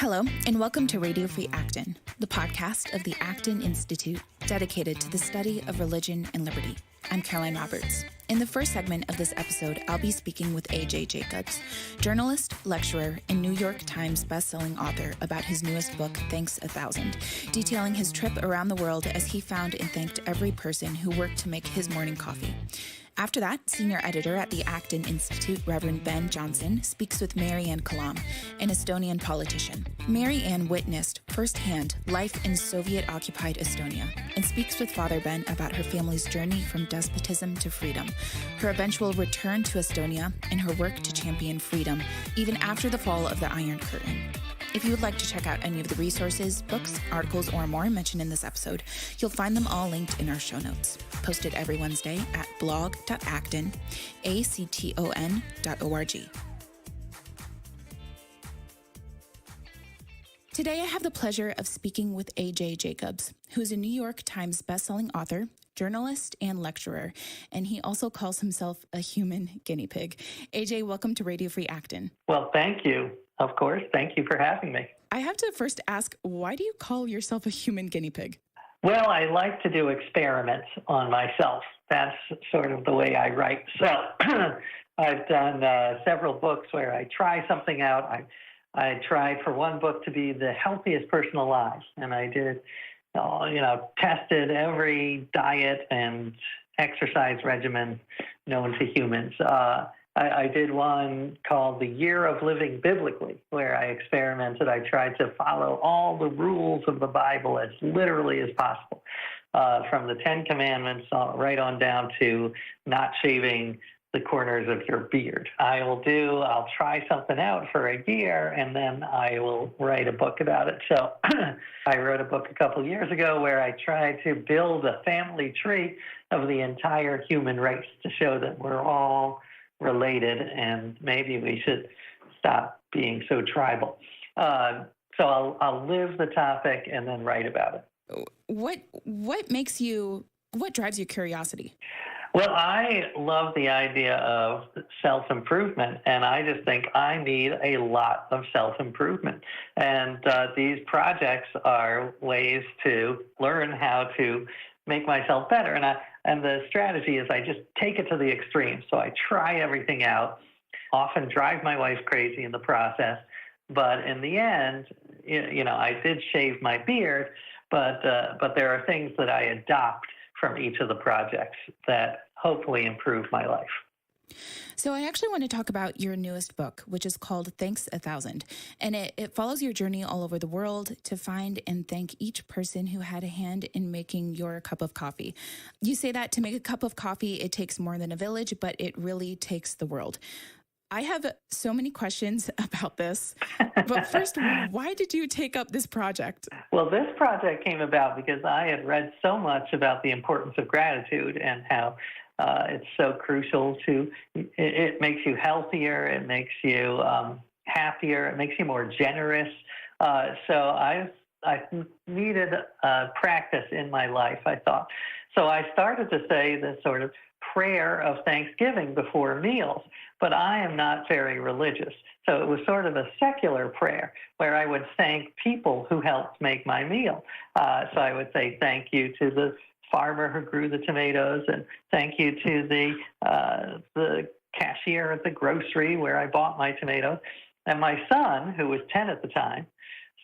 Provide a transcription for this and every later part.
Hello, and welcome to Radio Free Acton, the podcast of the Acton Institute dedicated to the study of religion and liberty. I'm Caroline Roberts. In the first segment of this episode, I'll be speaking with A.J. Jacobs, journalist, lecturer, and New York Times bestselling author about his newest book, Thanks 1,000, detailing his trip around the world as he found and thanked every person who worked to make his morning coffee. After that, senior editor at the Acton Institute, Reverend Ben Johnson, speaks with Maryanne Kalm, an Estonian politician. Mari-Ann witnessed firsthand life in Soviet-occupied Estonia and speaks with Father Ben about her family's journey from despotism to freedom, her eventual return to Estonia, and her work to champion freedom even after the fall of the Iron Curtain. If you would like to check out any of the resources, books, articles, or more mentioned in this episode, you'll find them all linked in our show notes, posted every Wednesday at blog.acton.org. Today, I have the pleasure of speaking with A.J. Jacobs, who is a New York Times bestselling author, journalist, and lecturer, and he also calls himself a human guinea pig. A.J., welcome to Radio Free Acton. Well, thank you. Of course. Thank you for having me. I have to first ask, why do you call yourself a human guinea pig? Well, I like to do experiments on myself. That's sort of the way I write. So I've done several books where I try something out. I tried for one book to be the healthiest person alive, and I did, tested every diet and exercise regimen known to humans. I did one called The Year of Living Biblically, where I experimented. I tried to follow all the rules of the Bible as literally as possible, from the Ten Commandments right on down to not shaving the corners of your beard. I'll try something out for a year, and then I will write a book about it. So I wrote a book a couple years ago where I tried to build a family tree of the entire human race to show that we're all related, and maybe we should stop being so tribal. So I'll live the topic and then write about it. What drives your curiosity? Well, I love the idea of self-improvement, and I just think I need a lot of self-improvement. And these projects are ways to learn how to make myself better. And the strategy is I just take it to the extreme. So I try everything out, often drive my wife crazy in the process. But in the end, I did shave my beard, but there are things that I adopt from each of the projects that hopefully improve my life. So I actually want to talk about your newest book, which is called Thanks 1,000. And it follows your journey all over the world to find and thank each person who had a hand in making your cup of coffee. You say that to make a cup of coffee, it takes more than a village, but it really takes the world. I have so many questions about this. But first, why did you take up this project? Well, this project came about because I had read so much about the importance of gratitude and how it's so crucial it makes you healthier, it makes you happier, it makes you more generous. So I needed practice in my life, I thought. So I started to say this sort of prayer of Thanksgiving before meals, but I am not very religious. So it was sort of a secular prayer where I would thank people who helped make my meal. So I would say thank you to the farmer who grew the tomatoes, and thank you to the cashier at the grocery where I bought my tomatoes. And my son, who was 10 at the time,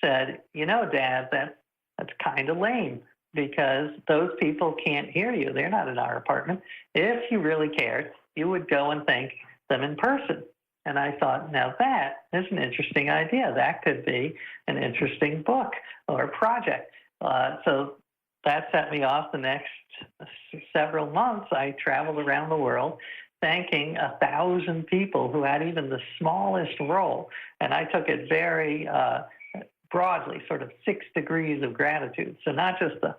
said, Dad, that's kind of lame because those people can't hear you. They're not in our apartment. If you really cared, you would go and thank them in person. And I thought, now that is an interesting idea. That could be an interesting book or project. So that set me off the next several months. I traveled around the world thanking 1,000 people who had even the smallest role. And I took it very broadly, sort of 6 degrees of gratitude. So not just the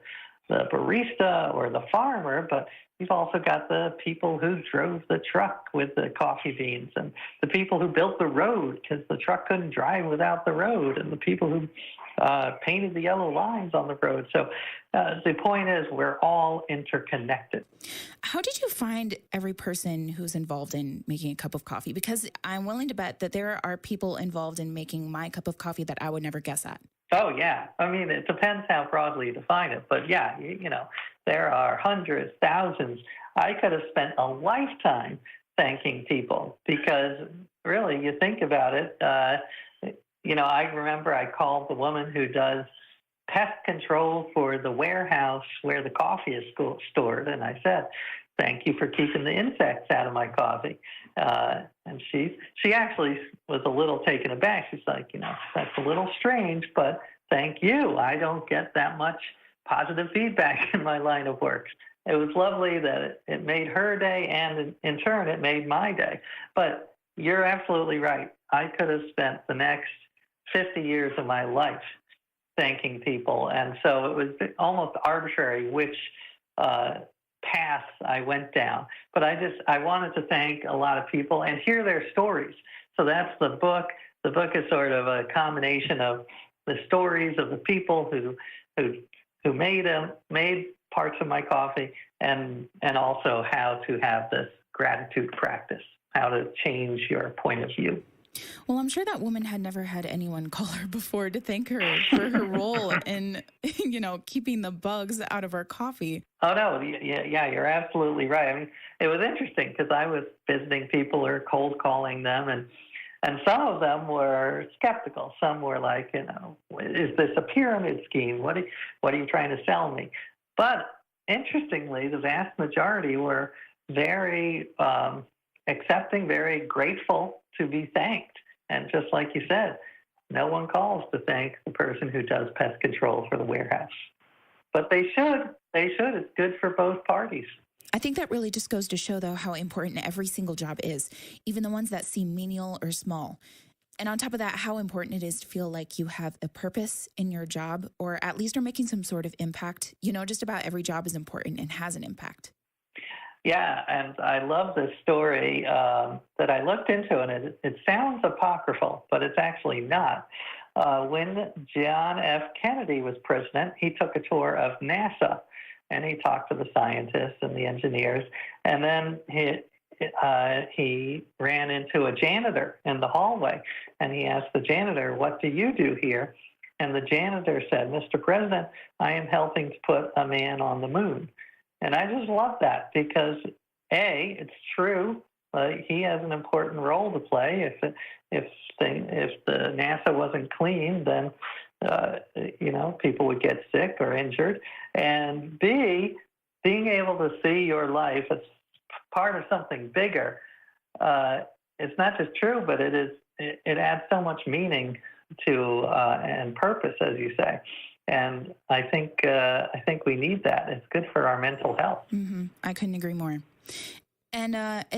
the barista or the farmer, but you've also got the people who drove the truck with the coffee beans, and the people who built the road because the truck couldn't drive without the road, and the people who painted the yellow lines on the road. So the point is, we're all interconnected. How did you find every person who's involved in making a cup of coffee? Because I'm willing to bet that there are people involved in making my cup of coffee that I would never guess at. Oh, yeah. I mean, it depends how broadly you define it. But yeah, you know, there are hundreds, thousands. I could have spent a lifetime thanking people because really, you think about it, you know, I remember I called the woman who does pest control for the warehouse where the coffee is stored, and I said, "Thank you for keeping the insects out of my coffee." And she actually was a little taken aback. She's like, "You know, that's a little strange, but thank you. I don't get that much positive feedback in my line of work." It was lovely that it made her day, and in turn, it made my day. But you're absolutely right. I could have spent the next 50 years of my life thanking people. And so it was almost arbitrary which paths I went down. But I wanted to thank a lot of people and hear their stories. So that's the book. The book is sort of a combination of the stories of the people who made parts of my coffee, and also how to have this gratitude practice, how to change your point of view. Well, I'm sure that woman had never had anyone call her before to thank her for her role in, you know, keeping the bugs out of our coffee. Oh, no. Yeah, you're absolutely right. I mean, it was interesting because I was visiting people or cold calling them, and some of them were skeptical. Some were like, you know, is this a pyramid scheme? What are you trying to sell me? But interestingly, the vast majority were very accepting, very grateful to be thanked. And just like you said, no one calls to thank the person who does pest control for the warehouse. But they should. They should. It's good for both parties. I think that really just goes to show, though, how important every single job is, even the ones that seem menial or small. And on top of that, how important it is to feel like you have a purpose in your job, or at least are making some sort of impact. You know, just about every job is important and has an impact. Yeah, and I love this story that I looked into, and it sounds apocryphal, but it's actually not. When John F. Kennedy was president, he took a tour of NASA, and he talked to the scientists and the engineers, and then he ran into a janitor in the hallway, and he asked the janitor, "What do you do here?" And the janitor said, "Mr. President, I am helping to put a man on the moon." And I just love that because, A, it's true. He has an important role to play. If the NASA wasn't clean, then you know, people would get sick or injured. And B, being able to see your life as part of something bigger, it's not just true, but it adds so much meaning to and purpose, as you say. And I think we need that. It's good for our mental health. Mm-hmm. I couldn't agree more. And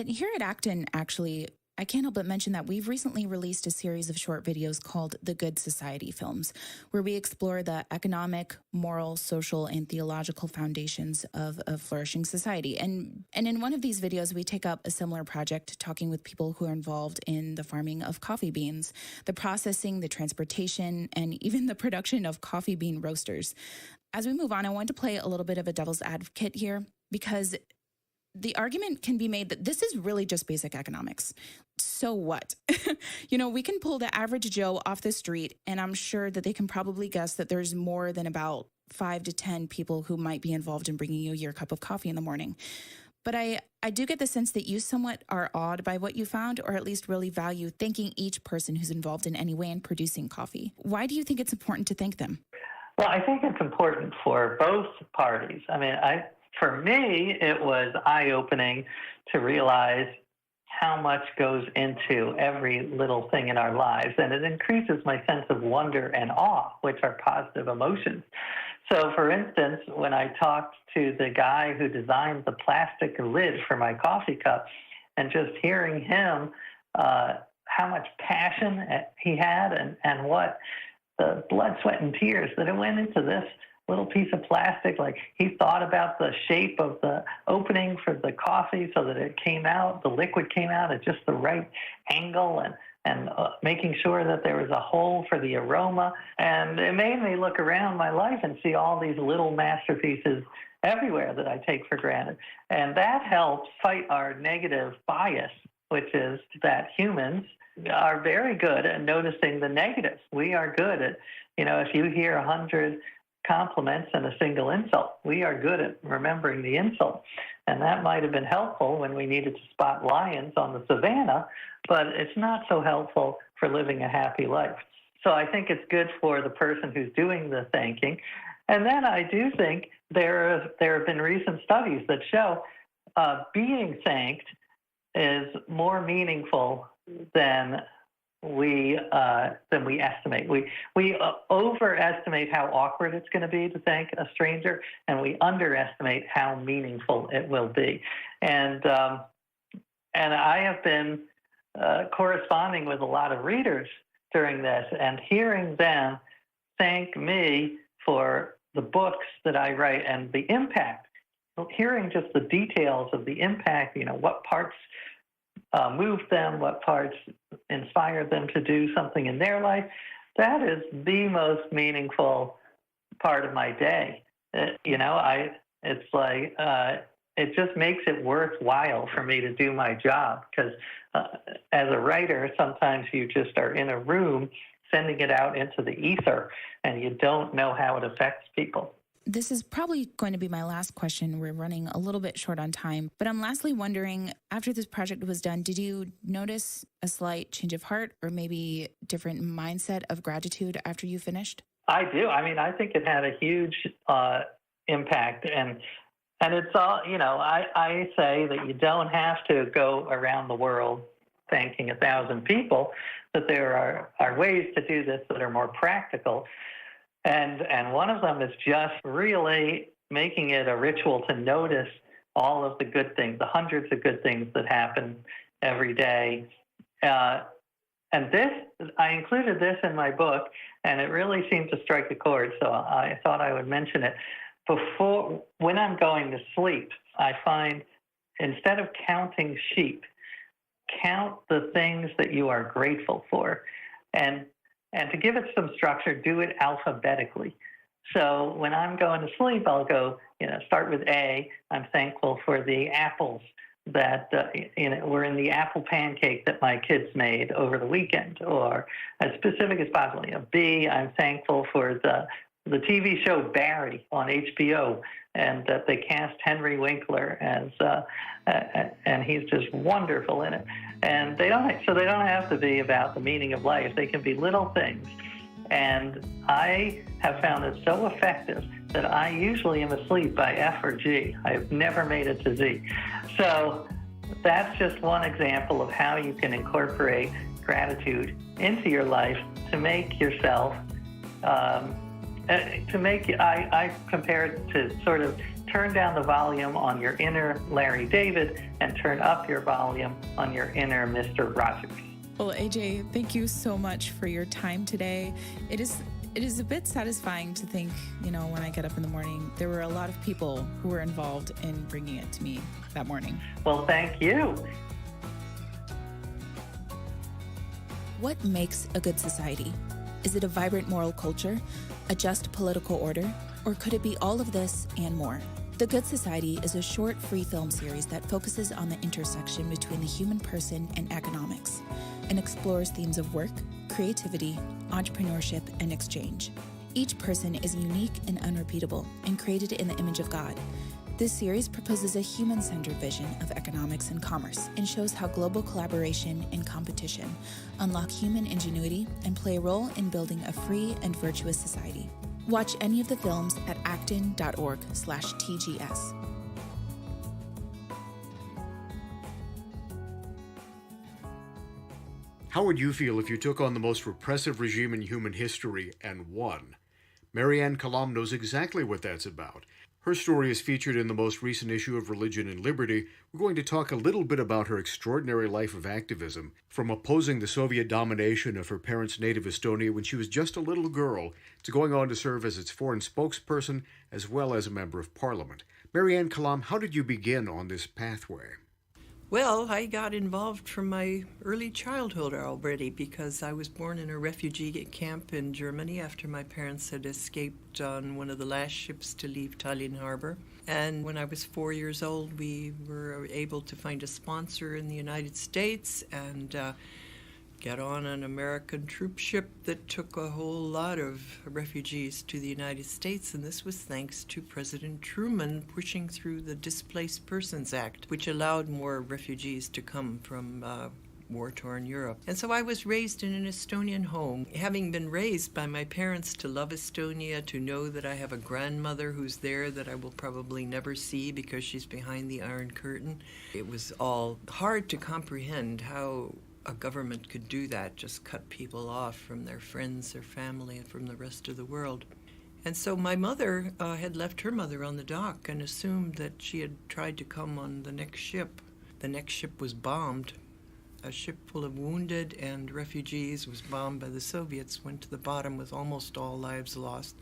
here at Acton, actually, I can't help but mention that we've recently released a series of short videos called The Good Society Films, where we explore the economic, moral, social, and theological foundations of a flourishing society. And in one of these videos, we take up a similar project, talking with people who are involved in the farming of coffee beans, the processing, the transportation, and even the production of coffee bean roasters. As we move on, I want to play a little bit of a devil's advocate here, because the argument can be made that this is really just basic economics. So what? You know, we can pull the average Joe off the street, and I'm sure that they can probably guess that there's more than about 5 to 10 people who might be involved in bringing you your cup of coffee in the morning. But I do get the sense that you somewhat are awed by what you found, or at least really value thanking each person who's involved in any way in producing coffee. Why do you think it's important to thank them? Well, I think it's important for both parties. I mean, for me, it was eye-opening to realize how much goes into every little thing in our lives, and it increases my sense of wonder and awe, which are positive emotions. So, for instance, when I talked to the guy who designed the plastic lid for my coffee cup, and just hearing him, how much passion he had, and what the blood, sweat, and tears that it went into this little piece of plastic. Like, he thought about the shape of the opening for the coffee so that it came out, the liquid came out at just the right angle, and making sure that there was a hole for the aroma. And it made me look around my life and see all these little masterpieces everywhere that I take for granted. And that helps fight our negative bias, which is that humans are very good at noticing the negatives. We are good at, if you hear 100 compliments and a single insult, we are good at remembering the insult. And that might have been helpful when we needed to spot lions on the savannah, but it's not so helpful for living a happy life. So I think it's good for the person who's doing the thanking. And then I do think there have been recent studies that show being thanked is more meaningful than we estimate. We overestimate how awkward it's going to be to thank a stranger, and we underestimate how meaningful it will be. And I have been corresponding with a lot of readers during this, and hearing them thank me for the books that I write and the impact. Hearing just the details of the impact, what parts moved them, what parts inspired them to do something in their life, that is the most meaningful part of my day. It's like, it just makes it worthwhile for me to do my job, because as a writer, sometimes you just are in a room sending it out into the ether, and you don't know how it affects people. This is probably going to be my last question. We're running a little bit short on time, but I'm lastly wondering, after this project was done, did you notice a slight change of heart or maybe different mindset of gratitude after you finished? I do. I think it had a huge impact, and it's all, I say that you don't have to go around the world thanking 1,000 people, that there are ways to do this that are more practical. And one of them is just really making it a ritual to notice all of the good things, the hundreds of good things that happen every day. And this, I included this in my book, and it really seemed to strike a chord, so I thought I would mention it. When I'm going to sleep, I find, instead of counting sheep, count the things that you are grateful for. And to give it some structure, do it alphabetically. So when I'm going to sleep, I'll go, start with A. I'm thankful for the apples that were in the apple pancake that my kids made over the weekend, or as specific as possible. B, I'm thankful for the TV show Barry on HBO, and that they cast Henry Winkler as, and he's just wonderful in it. And they don't have to be about the meaning of life. They can be little things. And I have found it so effective that I usually am asleep by F or G. I've never made it to Z. So that's just one example of how you can incorporate gratitude into your life to make yourself, I compare it to sort of turn down the volume on your inner Larry David and turn up your volume on your inner Mr. Rogers. Well, AJ, thank you so much for your time today. It is a bit satisfying to think, when I get up in the morning, there were a lot of people who were involved in bringing it to me that morning. Well, thank you. What makes a good society? Is it a vibrant moral culture, a just political order, or could it be all of this and more? The Good Society is a short free film series that focuses on the intersection between the human person and economics and explores themes of work, creativity, entrepreneurship, and exchange. Each person is unique and unrepeatable and created in the image of God. This series proposes a human-centered vision of economics and commerce and shows how global collaboration and competition unlock human ingenuity and play a role in building a free and virtuous society. Watch any of the films at acton.org/TGS. How would you feel if you took on the most repressive regime in human history and won? Mari-Ann Kelam knows exactly what that's about. Her story is featured in the most recent issue of Religion and Liberty. We're going to talk a little bit about her extraordinary life of activism, from opposing the Soviet domination of her parents' native Estonia when she was just a little girl, to going on to serve as its foreign spokesperson as well as a member of parliament. Maryanne Kalm, how did you begin on this pathway? Well, I got involved from my early childhood already because I was born in a refugee camp in Germany after my parents had escaped on one of the last ships to leave Tallinn harbor. And when I was 4 years old, we were able to find a sponsor in the United States and get on an American troop ship that took a whole lot of refugees to the United States, and this was thanks to President Truman pushing through the Displaced Persons Act, which allowed more refugees to come from war-torn Europe. And so I was raised in an Estonian home, having been raised by my parents to love Estonia, to know that I have a grandmother who's there that I will probably never see because she's behind the Iron Curtain. It was all hard to comprehend how a government could do that, just cut people off from their friends, their family, and from the rest of the world. And so my mother had left her mother on the dock and assumed that she had tried to come on the next ship. The next ship was bombed. A ship full of wounded and refugees was bombed by the Soviets, went to the bottom with almost all lives lost.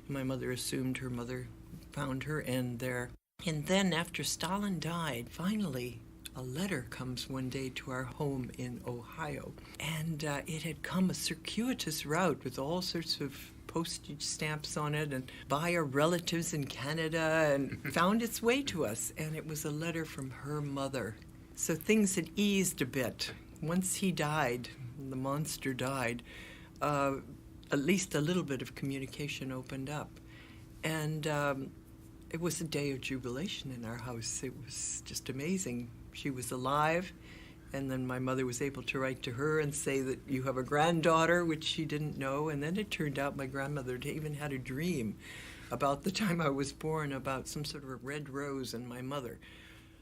And my mother assumed her mother found her end there. And then after Stalin died, finally, a letter comes one day to our home in Ohio, and it had come a circuitous route with all sorts of postage stamps on it and via relatives in Canada, and found its way to us, and it was a letter from her mother. So things had eased a bit. Once he died, the monster died, at least a little bit of communication opened up. And it was a day of jubilation in our house. It was just amazing. She was alive, and then my mother was able to write to her and say that you have a granddaughter, which she didn't know, and then it turned out my grandmother even had a dream about the time I was born about some sort of a red rose and my mother.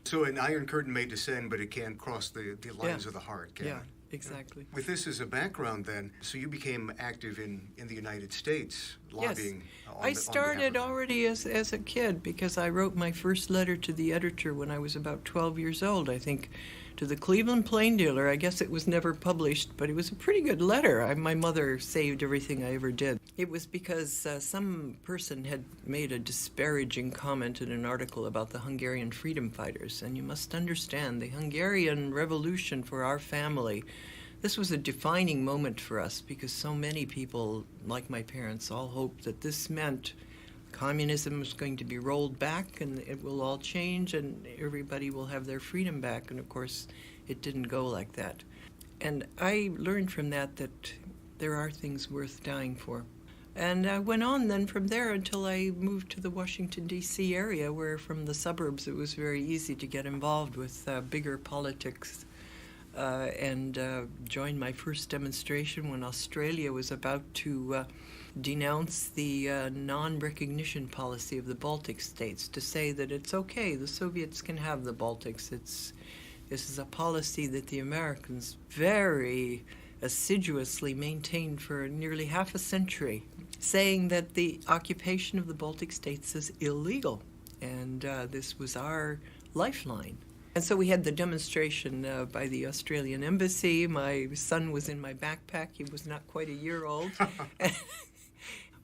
So an Iron Curtain may descend, but it can't cross the lines of the heart, can it? Yeah, exactly. With this as a background then, so you became active in the United States, lobbying. Yes. I started already as a kid because I wrote my first letter to the editor when I was about 12 years old, I think, to the Cleveland Plain Dealer. I guess it was never published, but it was a pretty good letter. My mother saved everything I ever did. It was because some person had made a disparaging comment in an article about the Hungarian freedom fighters, and you must understand the Hungarian Revolution for our family. This was a defining moment for us because so many people, like my parents, all hoped that this meant communism was going to be rolled back and it will all change and everybody will have their freedom back. And of course, it didn't go like that. And I learned from that there are things worth dying for. And I went on then from there until I moved to the Washington, D.C. area, where from the suburbs it was very easy to get involved with bigger politics. And joined my first demonstration when Australia was about to denounce the non-recognition policy of the Baltic states, to say that it's okay, the Soviets can have the Baltics. This is a policy that the Americans very assiduously maintained for nearly half a century, saying that the occupation of the Baltic states is illegal, and this was our lifeline. And so we had the demonstration by the Australian embassy. My son was in my backpack. He was not quite a year old.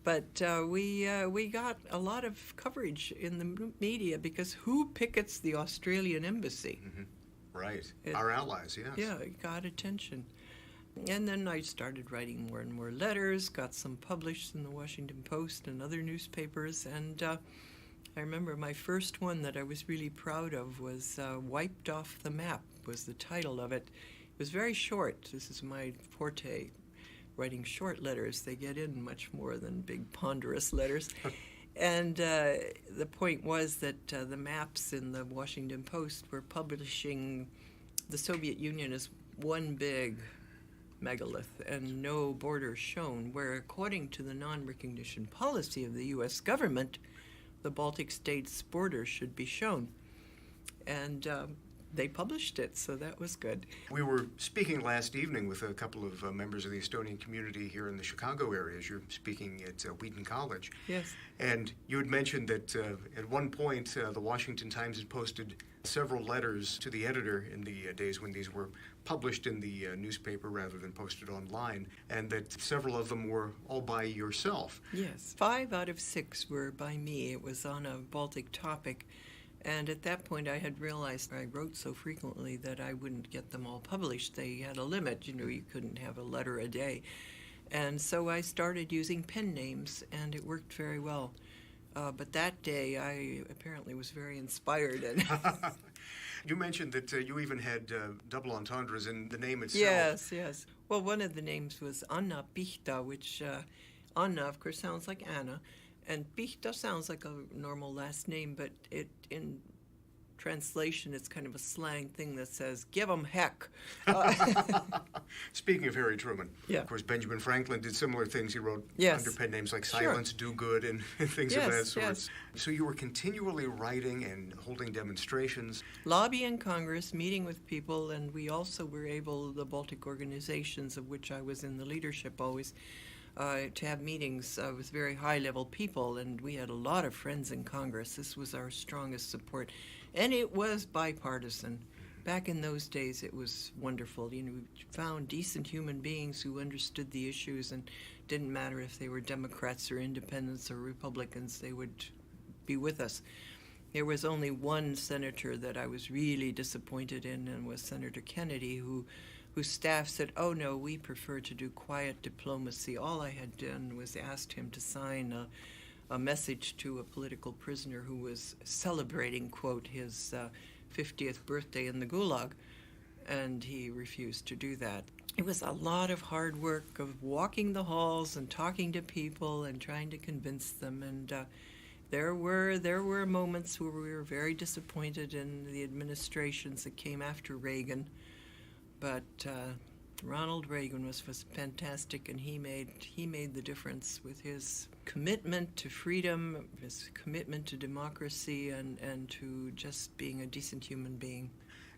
But we got a lot of coverage in the media because who pickets the Australian embassy? Mm-hmm. Right. Our allies, yes. Yeah, it got attention. And then I started writing more and more letters, got some published in the Washington Post and other newspapers, and I remember my first one that I was really proud of was Wiped Off the Map, was the title of it. It was very short. This is my forte, writing short letters. They get in much more than big, ponderous letters. And the point was that the maps in the Washington Post were publishing the Soviet Union as one big megalith and no borders shown, where according to the non-recognition policy of the U.S. government, the Baltic states' borders should be shown. And they published it, so that was good. We were speaking last evening with a couple of members of the Estonian community here in the Chicago area, as you're speaking at Wheaton College. Yes. And you had mentioned that at one point the Washington Times had posted several letters to the editor in the days when these were published in the newspaper rather than posted online, and that several of them were all by yourself. Yes. 5 out of 6 were by me. It was on a Baltic topic. And at that point, I had realized I wrote so frequently that I wouldn't get them all published. They had a limit. You couldn't have a letter a day. And so I started using pen names, and it worked very well. But that day, I apparently was very inspired. And You mentioned that you even had double entendres in the name itself. Yes, yes. Well, one of the names was Anna Pihta, which Anna, of course, sounds like Anna. And Pihta sounds like a normal last name, but in translation, it's kind of a slang thing that says, give 'em heck. Speaking of Harry Truman, Yeah. of course, Benjamin Franklin did similar things. He wrote Yes. under pen names like Sure. Silence, Do Good, and things of Yes, that sort. yes. So you were continually writing and holding demonstrations. Lobbying Congress, meeting with people, and we also were able, the Baltic organizations, of which I was in the leadership always, to have meetings with very high-level people, and we had a lot of friends in Congress. This was our strongest support, and it was bipartisan. Back in those days, it was wonderful. We found decent human beings who understood the issues, and didn't matter if they were Democrats or Independents or Republicans, they would be with us. There was only one senator that I was really disappointed in, and was Senator Kennedy, whose staff said, oh no, we prefer to do quiet diplomacy. All I had done was asked him to sign a message to a political prisoner who was celebrating, quote, his 50th birthday in the Gulag, and he refused to do that. It was a lot of hard work of walking the halls and talking to people and trying to convince them, and there were moments where we were very disappointed in the administrations that came after Reagan. But Ronald Reagan was fantastic, and he made the difference with his commitment to freedom, his commitment to democracy, and to just being a decent human being.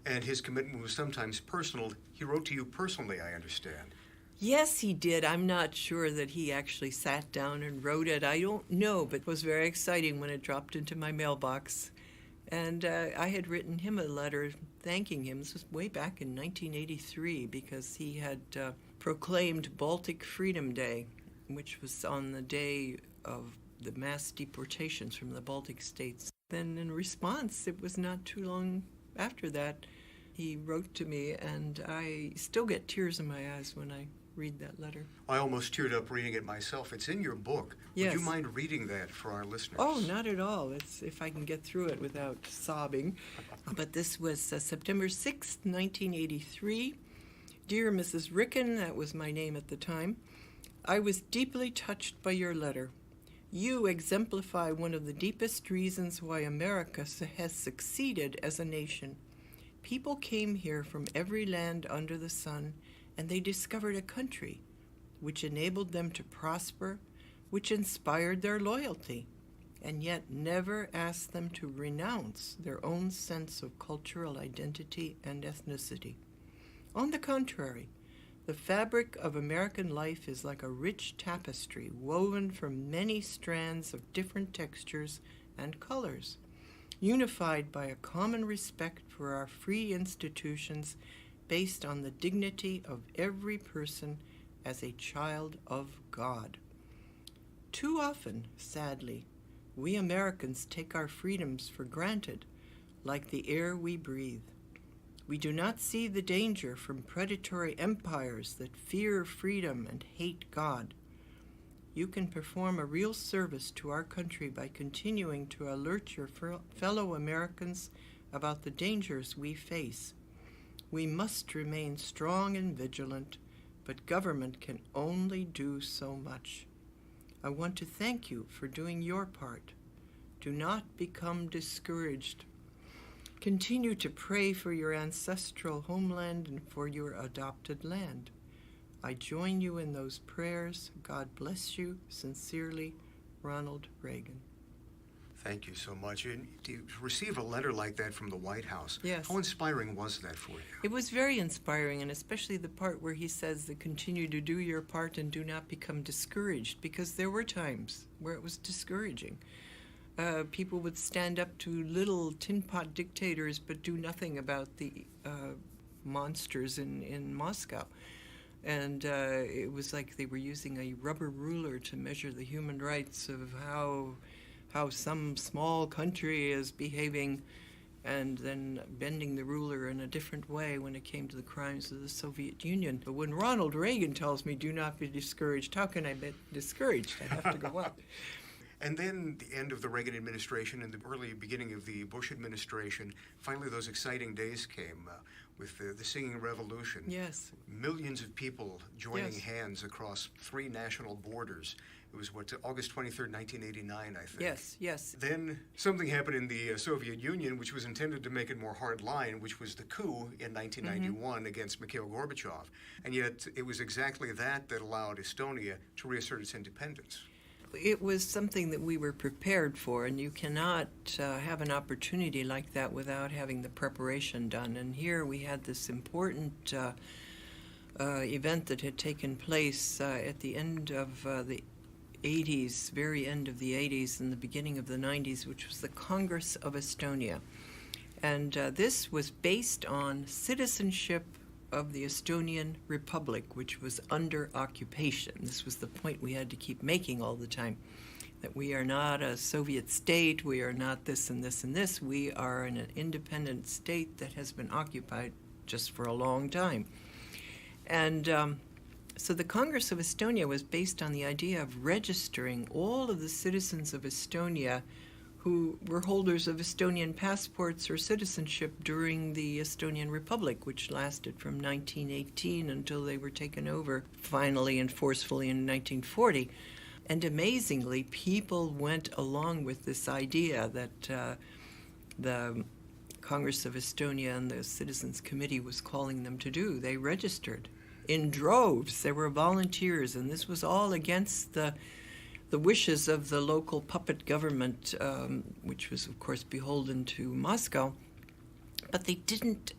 And his commitment was sometimes personal. He wrote to you personally, I understand. Yes, he did. I'm not sure that he actually sat down and wrote it. I don't know, but it was very exciting when it dropped into my mailbox. And I had written him a letter thanking him. This was way back in 1983, because he had proclaimed Baltic Freedom Day, which was on the day of the mass deportations from the Baltic states. Then in response, it was not too long after that, he wrote to me, and I still get tears in my eyes when I read that letter. I almost teared up reading it myself. It's in your book. Yes. Would you mind reading that for our listeners? Oh, not at all. It's if I can get through it without sobbing. But this was September 6th, 1983. Dear Mrs. Ricken, that was my name at the time, I was deeply touched by your letter. You exemplify one of the deepest reasons why America has succeeded as a nation. People came here from every land under the sun, and they discovered a country which enabled them to prosper, which inspired their loyalty, and yet never asked them to renounce their own sense of cultural identity and ethnicity. On the contrary, the fabric of American life is like a rich tapestry woven from many strands of different textures and colors, unified by a common respect for our free institutions based on the dignity of every person as a child of God. Too often, sadly, we Americans take our freedoms for granted, like the air we breathe. We do not see the danger from predatory empires that fear freedom and hate God. You can perform a real service to our country by continuing to alert your fellow Americans about the dangers we face. We must remain strong and vigilant, but government can only do so much. I want to thank you for doing your part. Do not become discouraged. Continue to pray for your ancestral homeland and for your adopted land. I join you in those prayers. God bless you. Sincerely, Ronald Reagan. Thank you so much. And to receive a letter like that from the White House, Yes. how inspiring was that for you? It was very inspiring, and especially the part where he says that continue to do your part and do not become discouraged, because there were times where it was discouraging. People would stand up to little tin pot dictators but do nothing about the monsters in Moscow. And it was like they were using a rubber ruler to measure the human rights of how some small country is behaving, and then bending the ruler in a different way when it came to the crimes of the Soviet Union. But when Ronald Reagan tells me, do not be discouraged, how can I be discouraged? I have to go up. And then the end of the Reagan administration and the early beginning of the Bush administration, finally those exciting days came with the singing revolution. Yes. Millions of people joining Yes. hands across 3 national borders. It was, August 23rd, 1989, I think. Yes. Then something happened in the Soviet Union, which was intended to make it more hard line, which was the coup in 1991 against Mikhail Gorbachev. And yet it was exactly that allowed Estonia to reassert its independence. It was something that we were prepared for, and you cannot have an opportunity like that without having the preparation done. And here we had this important event that had taken place at the end of the 80s, very end of the 80s and the beginning of the 90s, which was the Congress of Estonia. And this was based on citizenship of the Estonian Republic, which was under occupation. This was the point we had to keep making all the time, that we are not a Soviet state, we are not this and this and this, we are an independent state that has been occupied just for a long time. And so the Congress of Estonia was based on the idea of registering all of the citizens of Estonia who were holders of Estonian passports or citizenship during the Estonian Republic, which lasted from 1918 until they were taken over finally and forcefully in 1940. And amazingly, people went along with this idea that the Congress of Estonia and the Citizens Committee was calling them to do. They registered in droves. There were volunteers, and this was all against the wishes of the local puppet government, which was, of course, beholden to Moscow. But they didn't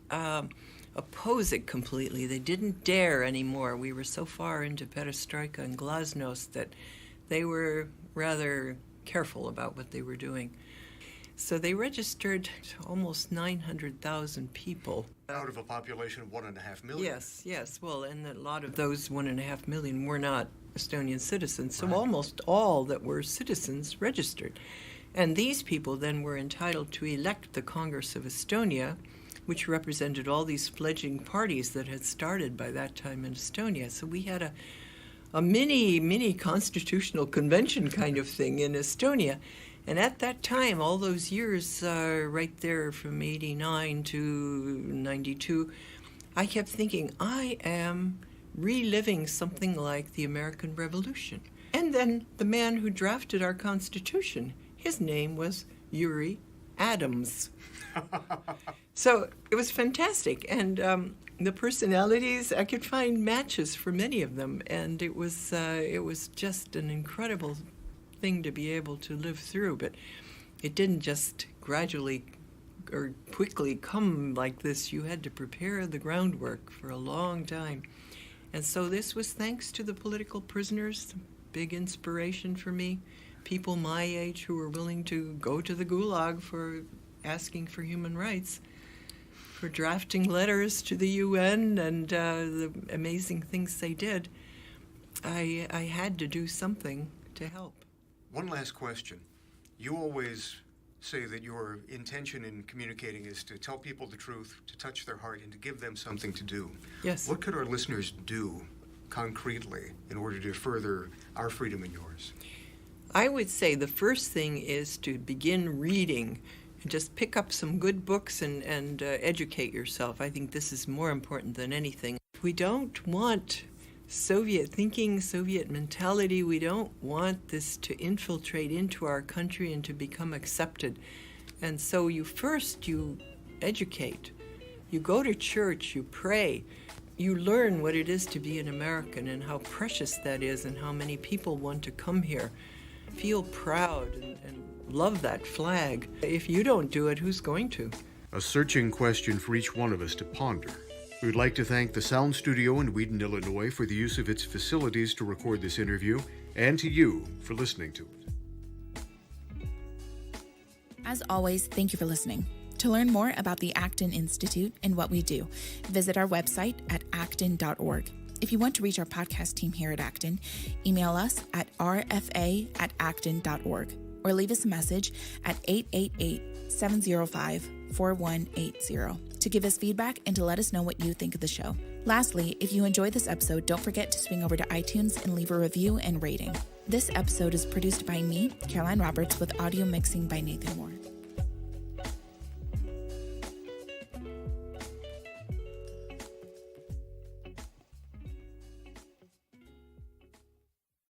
oppose it completely. They didn't dare anymore. We were so far into perestroika and glasnost that they were rather careful about what they were doing. So they registered almost 900,000 people. Out of a population of 1.5 million. Yes. Well, and a lot of those 1.5 million were not Estonian citizens, so Right. almost all that were citizens registered. And these people then were entitled to elect the Congress of Estonia, which represented all these fledgling parties that had started by that time in Estonia. So we had a mini constitutional convention kind of thing in Estonia. And at that time, all those years right there from 89 to 92, I kept thinking, I am reliving something like the American Revolution. And then the man who drafted our Constitution, his name was Yuri Adams. So it was fantastic. And the personalities, I could find matches for many of them. And it was just an incredible thing to be able to live through, but it didn't just gradually or quickly come like this. You had to prepare the groundwork for a long time. And so this was thanks to the political prisoners, big inspiration for me, people my age who were willing to go to the Gulag for asking for human rights, for drafting letters to the UN and the amazing things they did. I had to do something to help. One last question. You always say that your intention in communicating is to tell people the truth, to touch their heart, and to give them something to do. Yes. What could our listeners do concretely in order to further our freedom and yours? I would say the first thing is to begin reading and just pick up some good books and educate yourself. I think this is more important than anything. We don't want Soviet thinking, Soviet mentality. We don't want this to infiltrate into our country and to become accepted. And so you educate. You go to church, you pray. You learn what it is to be an American and how precious that is and how many people want to come here. Feel proud and love that flag. If you don't do it, who's going to? A searching question for each one of us to ponder. We would like to thank the Sound Studio in Wheaton, Illinois for the use of its facilities to record this interview, and to you for listening to it. As always, thank you for listening. To learn more about the Acton Institute and what we do, visit our website at acton.org. If you want to reach our podcast team here at Acton, email us at rfa@acton.org or leave us a message at 888-705-4180 to give us feedback and to let us know what you think of the show. Lastly, if you enjoyed this episode, don't forget to swing over to iTunes and leave a review and rating. This episode is produced by me, Caroline Roberts, with audio mixing by Nathan Moore.